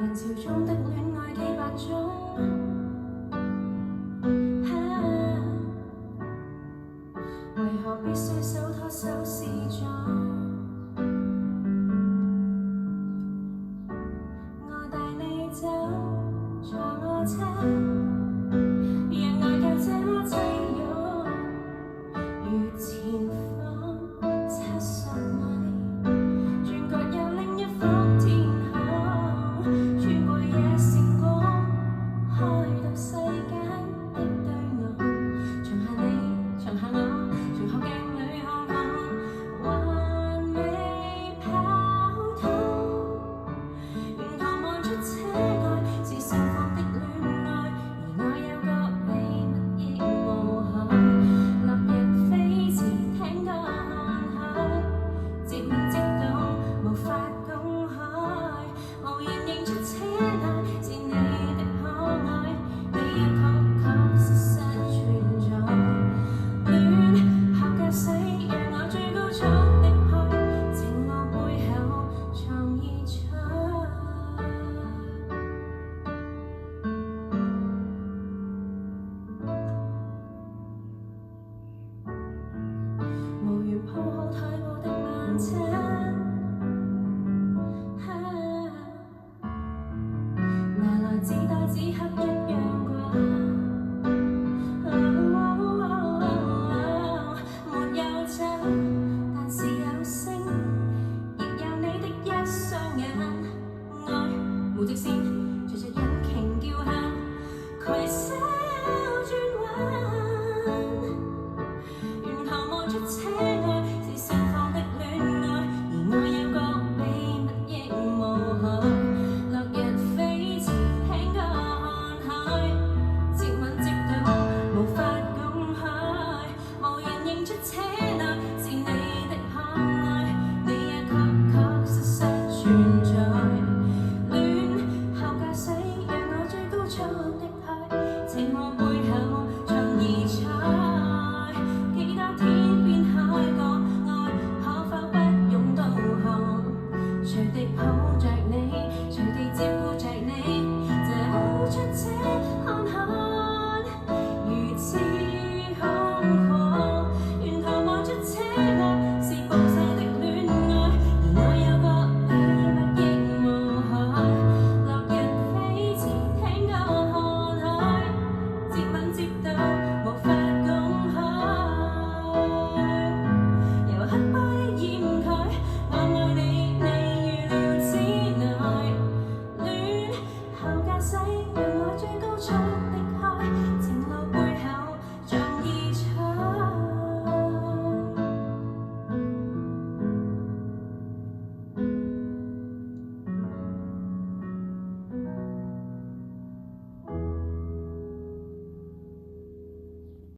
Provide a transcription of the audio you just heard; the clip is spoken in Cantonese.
人潮中的戀愛幾百種，為何必須手拖手示眾？我帶你走，坐我車，讓愛卻這麼擠擁，如前方70米，轉角有另一方天空，穿過野線光，開到世間的對岸，從下你，從下我，從後鏡裏看看，還未跑通，沿途望出車外是盛放的戀愛，而我有個秘密亦無害，落日飛馳聽歌看海，節目激動無法公開，無人認出車內是你的可愛，你確確實實存在，戀學駕駛讓我最高速的開，情我背後藏異彩，無緣鋪好台步的慢車，拿來只打只黑一樣啩，沒有酒，但是有星，亦有你的一雙眼，愛無極限。